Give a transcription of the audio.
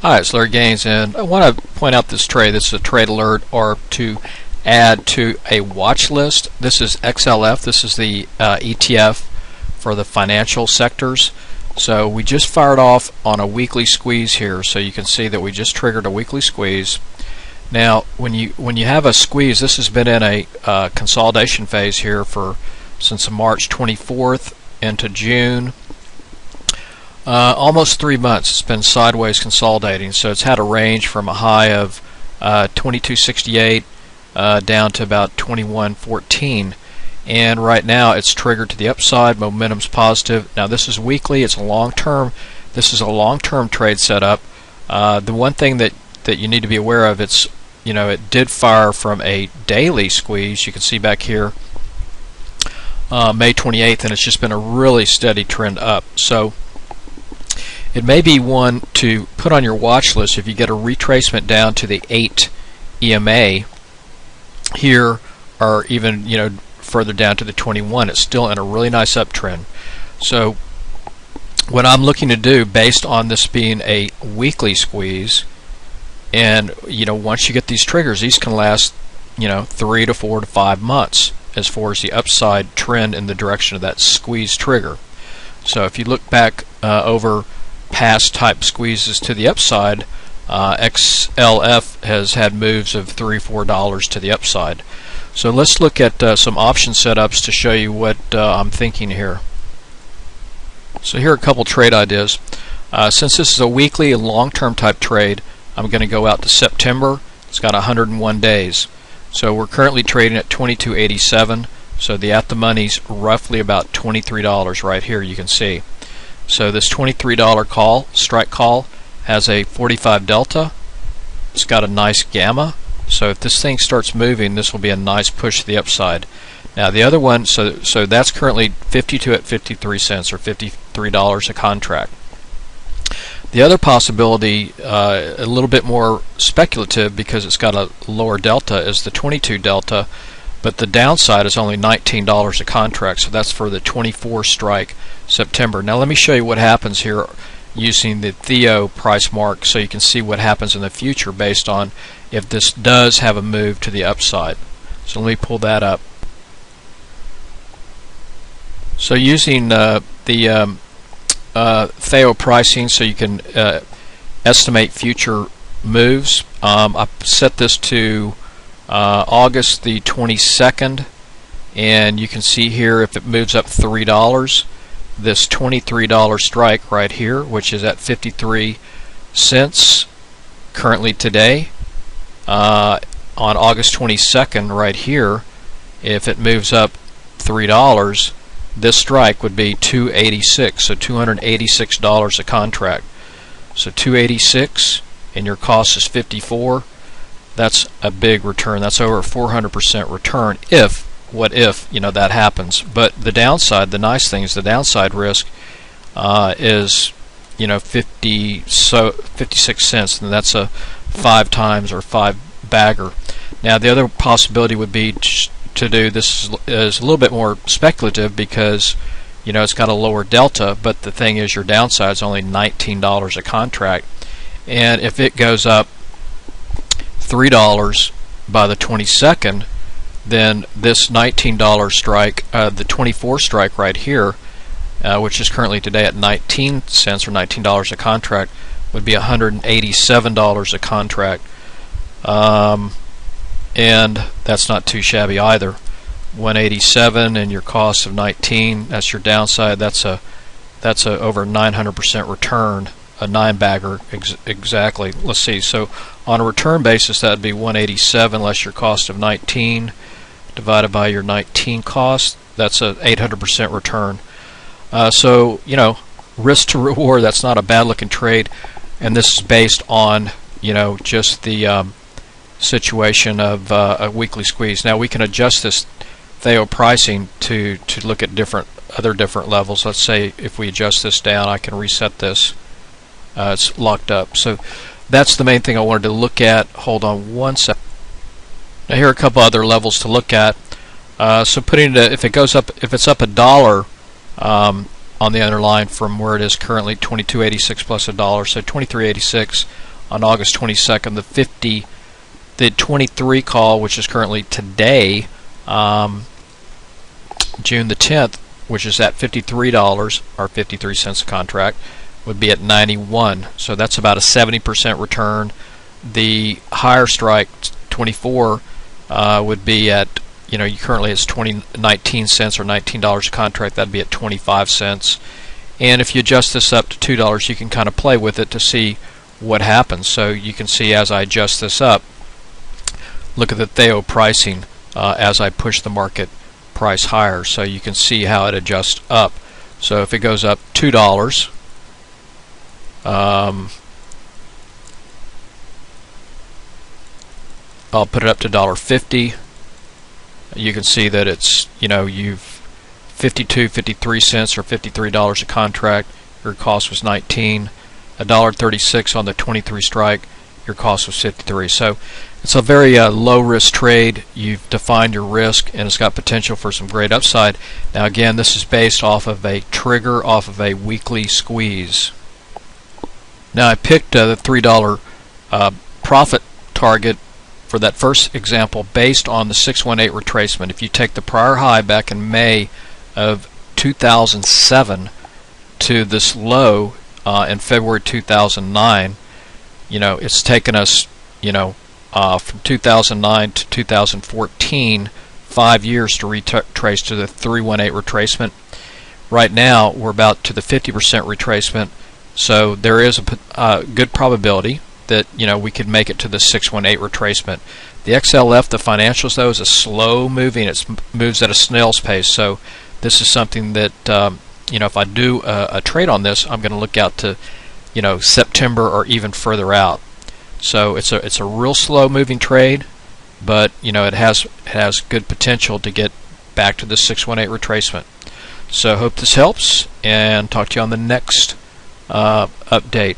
Hi, it's Larry Gaines, and I want to point out this trade. This is a trade alert, or to add to a watch list. This is XLF. This is the ETF for the financial sectors. So we just fired off on a weekly squeeze here, so you can see that we just triggered a weekly squeeze. Now, when you have a squeeze, this has been in a consolidation phase here since March 24th into June. Almost 3 months. It's been sideways consolidating, so it's had a range from a high of 2268 down to about 2114, and right now it's triggered to the upside. Momentum's positive. Now this is weekly. It's a long-term. This is a long-term trade setup. The one thing that you need to be aware of, it did fire from a daily squeeze. You can see back here May 28th, and it's just been a really steady trend up. So it may be one to put on your watch list if you get a retracement down to the 8 EMA here, or even further down to the 21. It's still in a really nice uptrend. So what I'm looking to do, based on this being a weekly squeeze, and once you get these triggers, these can last 3 to 4 to 5 months as far as the upside trend in the direction of that squeeze trigger. So if you look back over past type squeezes to the upside, XLF has had moves of $3-4 to the upside. So let's look at some option setups to show you what I'm thinking here. So here are a couple trade ideas. Since this is a weekly and long-term type trade, I'm going to go out to September. It's got 101 days. So we're currently trading at 22.87. So the at the money's roughly about $23 right here, you can see. So this $23 call, strike call, has a 45 delta. It's got a nice gamma. So if this thing starts moving, this will be a nice push to the upside. Now the other one, so that's currently 52 at 53 cents, or $53 a contract. The other possibility, a little bit more speculative because it's got a lower delta, is the 22 delta, but the downside is only $19 a contract, so that's for the 24 strike September. Now let me show you what happens here using the Theo price mark, so you can see what happens in the future based on if this does have a move to the upside. So let me pull that up. So using the Theo pricing, so you can estimate future moves, I set this to August the 22nd, and you can see here if it moves up $3, this $23 strike right here, which is at 53 cents currently today, on August 22nd right here, if it moves up $3, this strike would be $286, so $286 a contract. So $286 and your cost is $54. That's a big return. That's over a 400% return if that happens. But the downside, the nice thing is the downside risk is 56 cents, and that's a 5 times or 5 bagger. Now the other possibility would be to do this is a little bit more speculative because it's got a lower delta, but the thing is your downside is only $19 a contract, and if it goes up $3 by the 22nd, then this $19 strike, the 24 strike right here, which is currently today at 19 cents or $19 a contract, would be $187 a contract, and that's not too shabby either. 187 and your cost of 19, that's your downside. That's a over 900% return, a 9-bagger exactly. Let's see, so on a return basis that would be 187 less your cost of 19 divided by your 19 cost. That's a 800% return. So risk to reward, that's not a bad looking trade, and this is based on just the situation of a weekly squeeze. Now we can adjust this Theo pricing to look at other different levels. Let's say if we adjust this down, I can reset this. It's locked up. So that's the main thing I wanted to look at. Hold on one second. Now here are a couple other levels to look at. So putting it, if it's up $1 on the underline from where it is currently, 22.86 plus $1, so 23.86 on August 22nd. The 23 call, which is currently today, June the 10th, which is at $53 or 53 cents a contract, would be at 91. So that's about a 70% return. The higher strike 24 would be at, you currently it's 19 cents or $19 a contract. That'd be at 25 cents. And if you adjust this up to $2, you can kind of play with it to see what happens. So you can see as I adjust this up, look at the Theo pricing as I push the market price higher. So you can see how it adjusts up. So if it goes up $2, I'll put it up to $1.50. You can see that it's, you've 52, 53 cents or $53 a contract. Your cost was 19. $1.36 on the 23 strike. Your cost was 53. So it's a very low risk trade. You've defined your risk, and it's got potential for some great upside. Now again, this is based off of a trigger off of a weekly squeeze. Now I picked the $3 profit target for that first example based on the 618 retracement. If you take the prior high back in May of 2007 to this low in February 2009, it's taken us, from 2009 to 2014, 5 years to retrace to the 318 retracement. Right now, we're about to the 50% retracement, so there is a good probability that we could make it to the 618 retracement. The XLF, the financials, though, is a slow moving. It moves at a snail's pace. So this is something that if I do a trade on this, I'm going to look out to September or even further out. So it's a real slow moving trade, but it has good potential to get back to the 618 retracement. So hope this helps, and talk to you on the next update.